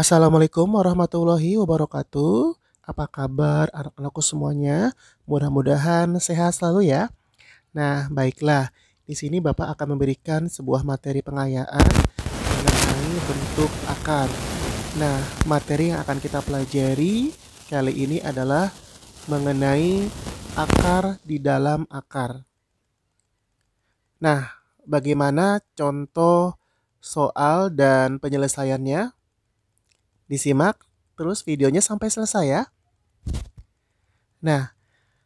Assalamualaikum warahmatullahi wabarakatuh. Apa kabar anak-anakku semuanya? Mudah-mudahan sehat selalu ya. Nah, baiklah. Di sini Bapak akan memberikan sebuah materi pengayaan mengenai bentuk akar. Nah, materi yang akan kita pelajari kali ini adalah mengenai akar di dalam akar. Nah, bagaimana contoh soal dan penyelesaiannya? Disimak terus videonya sampai selesai ya. Nah,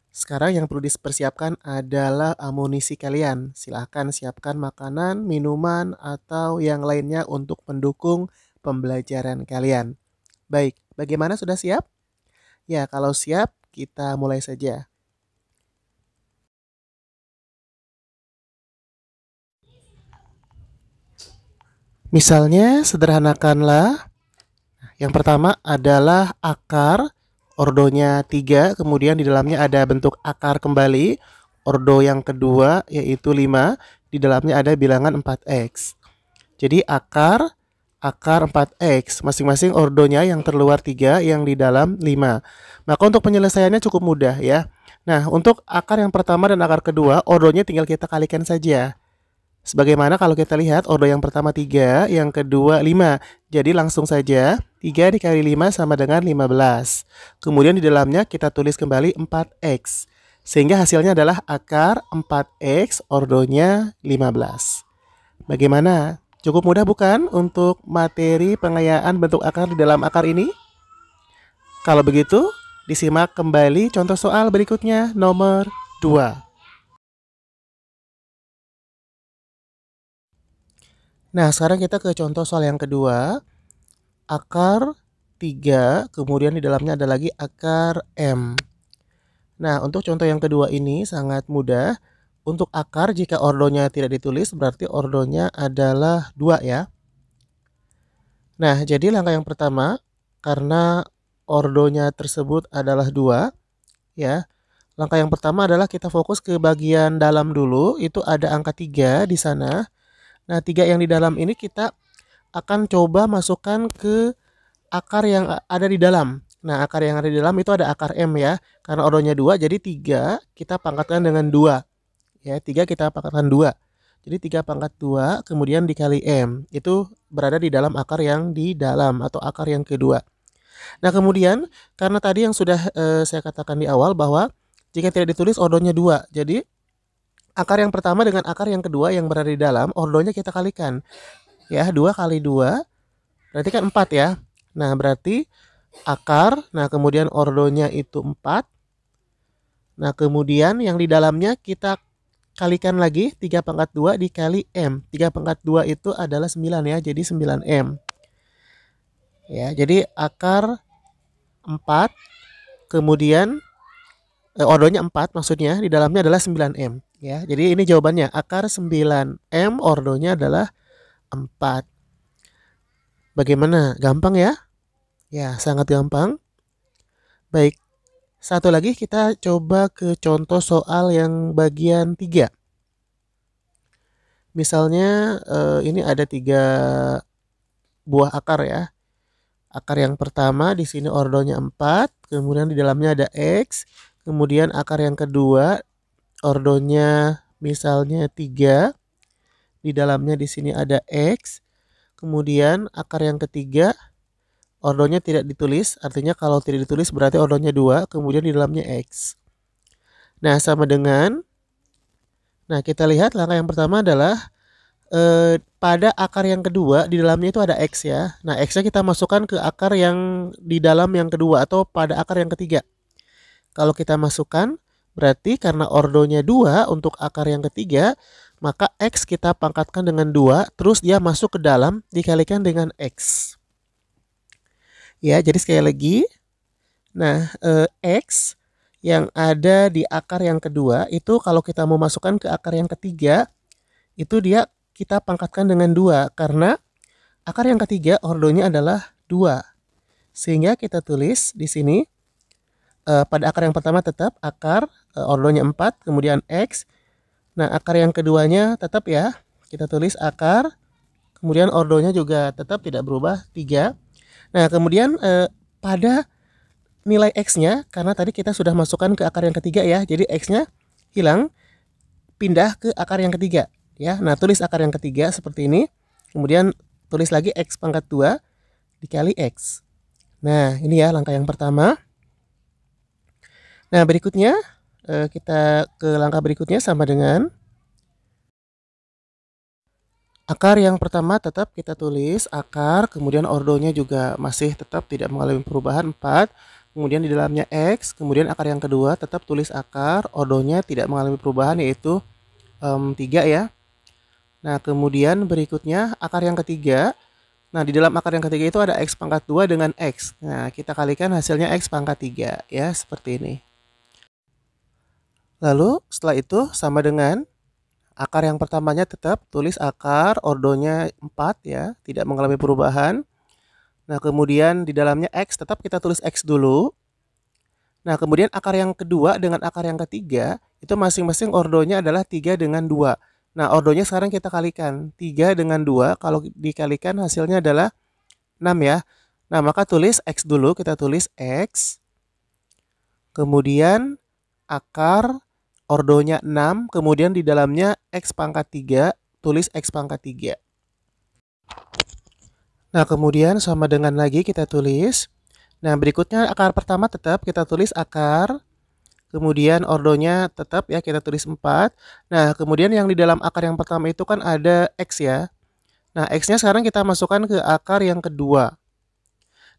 sekarang yang perlu dipersiapkan adalah amunisi kalian. Silahkan siapkan makanan, minuman, atau yang lainnya untuk mendukung pembelajaran kalian. Baik, bagaimana, sudah siap? Ya, kalau siap kita mulai saja. Misalnya, sederhanakanlah. Yang pertama adalah akar, ordonya 3, kemudian di dalamnya ada bentuk akar kembali. Ordo yang kedua yaitu 5, di dalamnya ada bilangan 4x. Jadi akar 4x, masing-masing ordonya yang terluar 3, yang di dalam 5. Maka untuk penyelesaiannya cukup mudah ya. Nah, untuk akar yang pertama dan akar kedua, ordonya tinggal kita kalikan saja. Sebagaimana kalau kita lihat ordo yang pertama 3, yang kedua 5. Jadi langsung saja 3 dikali 5 sama dengan 15. Kemudian di dalamnya kita tulis kembali 4x. Sehingga hasilnya adalah akar 4x ordonya 15. Bagaimana? Cukup mudah bukan untuk materi pengayaan bentuk akar di dalam akar ini? Kalau begitu, disimak kembali contoh soal berikutnya nomor 2. Nah, sekarang kita ke contoh soal yang kedua. Akar 3, kemudian di dalamnya ada lagi akar M. Nah, untuk contoh yang kedua ini sangat mudah. Untuk akar, jika ordonya tidak ditulis, berarti ordonya adalah 2 ya. Nah, jadi langkah yang pertama, karena ordonya tersebut adalah 2, ya. Langkah yang pertama adalah kita fokus ke bagian dalam dulu, itu ada angka 3 di sana. Nah, 3 yang di dalam ini kita akan coba masukkan ke akar yang ada di dalam. Nah, akar yang ada di dalam itu ada akar M ya. Karena ordonya 2, jadi 3 kita pangkatkan dengan 2. Ya, 3 kita pangkatkan 2. Jadi 3 pangkat 2 kemudian dikali M. Itu berada di dalam akar yang di dalam atau akar yang kedua. Nah, kemudian karena tadi yang sudah saya katakan di awal bahwa jika tidak ditulis ordonya 2. Jadi akar yang pertama dengan akar yang kedua yang berada di dalam, ordonya kita kalikan. Ya, 2 kali 2, berarti kan 4 ya. Nah, berarti akar, nah kemudian ordonya itu 4. Nah, kemudian yang di dalamnya kita kalikan lagi, 3 pangkat 2 dikali M. 3 pangkat 2 itu adalah 9 ya, jadi 9M. Ya, jadi akar 4, kemudian ordonya 4 maksudnya, di dalamnya adalah 9M. Ya, jadi ini jawabannya, akar 9M ordonya adalah 4. Bagaimana? Gampang ya? Ya, sangat gampang. Baik, satu lagi kita coba ke contoh soal yang bagian 3. Misalnya ini ada 3 buah akar ya. Akar yang pertama di sini ordonya 4, kemudian di dalamnya ada X. Kemudian akar yang kedua ordonya misalnya 3. Di dalamnya di sini ada X. Kemudian akar yang ketiga ordonya tidak ditulis, artinya kalau tidak ditulis berarti ordonya 2, kemudian di dalamnya X. Nah, sama dengan, nah kita lihat langkah yang pertama adalah pada akar yang kedua di dalamnya itu ada X ya. Nah, X-nya kita masukkan ke akar yang di dalam yang kedua atau pada akar yang ketiga. Kalau kita masukkan, Berarti karena ordonya 2 untuk akar yang ketiga, maka X kita pangkatkan dengan 2, terus dia masuk ke dalam dikalikan dengan X. Ya, jadi sekali lagi, nah X yang ada di akar yang kedua itu kalau kita mau masukkan ke akar yang ketiga, itu dia kita pangkatkan dengan 2, karena akar yang ketiga ordonya adalah 2. Sehingga kita tulis di sini, pada akar yang pertama tetap akar ordonya 4, kemudian X. Nah, akar yang keduanya tetap ya, kita tulis akar, kemudian ordonya juga tetap tidak berubah 3. Nah, kemudian pada nilai X-nya, karena tadi kita sudah masukkan ke akar yang ketiga ya, jadi X-nya hilang, pindah ke akar yang ketiga ya. Nah, tulis akar yang ketiga seperti ini, kemudian tulis lagi X pangkat 2 dikali X. Nah, ini ya langkah yang pertama. Nah, berikutnya kita ke langkah berikutnya sama dengan akar yang pertama tetap kita tulis akar, kemudian ordonya juga masih tetap tidak mengalami perubahan 4. Kemudian di dalamnya X, kemudian akar yang kedua tetap tulis akar, ordonya tidak mengalami perubahan yaitu 3 ya. Nah, kemudian berikutnya akar yang ketiga. Nah, di dalam akar yang ketiga itu ada X pangkat 2 dengan X. Nah, kita kalikan hasilnya X pangkat 3 ya, seperti ini. Lalu setelah itu sama dengan akar yang pertamanya tetap tulis akar, ordonya 4 ya, tidak mengalami perubahan. Nah, kemudian di dalamnya X tetap kita tulis X dulu. Nah, kemudian akar yang kedua dengan akar yang ketiga itu masing-masing ordonya adalah 3 dengan 2. Nah, ordonya sekarang kita kalikan. 3 dengan 2 kalau dikalikan hasilnya adalah 6 ya. Nah, maka tulis X dulu, kita tulis X. Kemudian akar ordonya 6, kemudian di dalamnya X pangkat 3, tulis X pangkat 3. Nah, kemudian sama dengan lagi kita tulis. Nah, berikutnya akar pertama tetap kita tulis akar, kemudian ordonya tetap ya kita tulis 4. Nah, kemudian yang di dalam akar yang pertama itu kan ada X ya. Nah, X-nya sekarang kita masukkan ke akar yang kedua.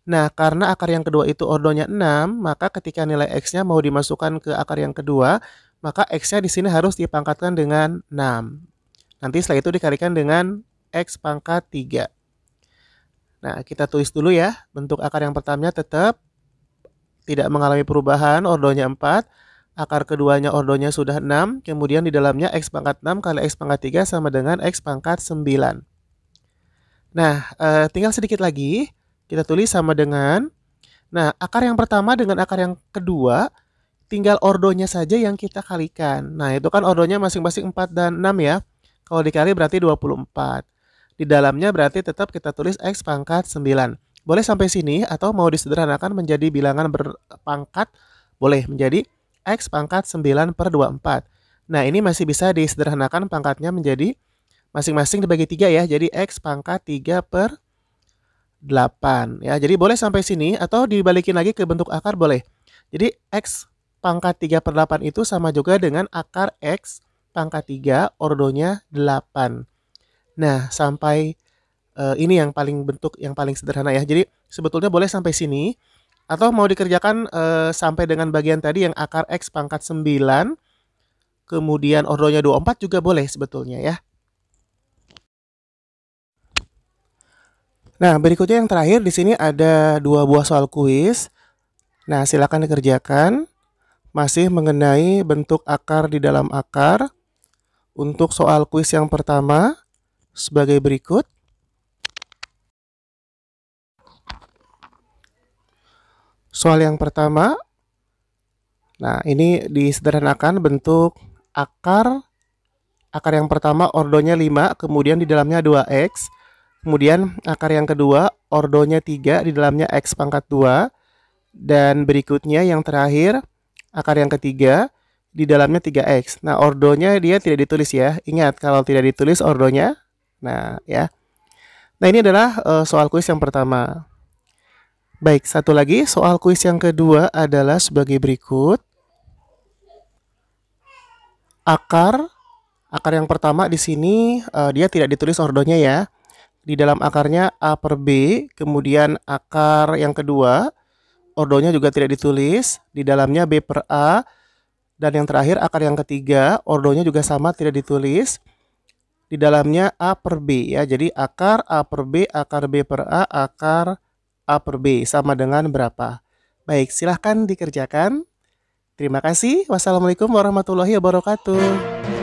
Nah, karena akar yang kedua itu ordonya 6, maka ketika nilai X-nya mau dimasukkan ke akar yang kedua, maka X-nya di sini harus dipangkatkan dengan 6. Nanti setelah itu dikalikan dengan X pangkat 3. Nah, kita tulis dulu ya, bentuk akar yang pertamanya tetap tidak mengalami perubahan, ordonya 4. Akar keduanya ordonya sudah 6, kemudian di dalamnya X pangkat 6 kali X pangkat 3 sama dengan X pangkat 9. Nah, tinggal sedikit lagi, kita tulis sama dengan, nah akar yang pertama dengan akar yang kedua, tinggal ordonya saja yang kita kalikan. Nah, itu kan ordonya masing-masing 4 dan 6 ya. Kalau dikali berarti 24. Di dalamnya berarti tetap kita tulis X pangkat 9. Boleh sampai sini atau mau disederhanakan menjadi bilangan berpangkat, boleh menjadi X pangkat 9 per 24. Nah, ini masih bisa disederhanakan pangkatnya menjadi masing-masing dibagi 3 ya. Jadi X pangkat 3 per 8 ya. Jadi boleh sampai sini atau dibalikin lagi ke bentuk akar boleh. Jadi X pangkat 3 per 8 itu sama juga dengan akar X pangkat 3 ordonya 8. Nah, sampai ini yang paling bentuk yang paling sederhana ya. Jadi sebetulnya boleh sampai sini atau mau dikerjakan sampai dengan bagian tadi yang akar X pangkat 9 kemudian ordonya 24 juga boleh sebetulnya ya. Nah, berikutnya yang terakhir di sini ada 2 buah soal kuis. Nah, silakan dikerjakan. Masih mengenai bentuk akar di dalam akar. Untuk soal kuis yang pertama sebagai berikut. Soal yang pertama, nah ini disederhanakan bentuk akar yang pertama ordonya 5, kemudian di dalamnya 2X. Kemudian akar yang kedua ordonya 3, di dalamnya X pangkat 2. Dan berikutnya yang terakhir akar yang ketiga, di dalamnya 3X. Nah, ordonya dia tidak ditulis ya. Ingat, kalau tidak ditulis ordonya. Nah, ya. Nah, ini adalah soal kuis yang pertama. Baik, satu lagi soal kuis yang kedua adalah sebagai berikut. Akar yang pertama di sini dia tidak ditulis ordonya ya. Di dalam akarnya A per B, kemudian akar yang kedua ordonya juga tidak ditulis, di dalamnya B per A, Dan yang terakhir akar yang ketiga, ordonya juga sama, tidak ditulis. Di dalamnya A per B ya. Jadi akar A per B, akar B per A, akar A per B sama dengan berapa? Baik, silahkan dikerjakan. Terima kasih. Wassalamualaikum warahmatullahi wabarakatuh.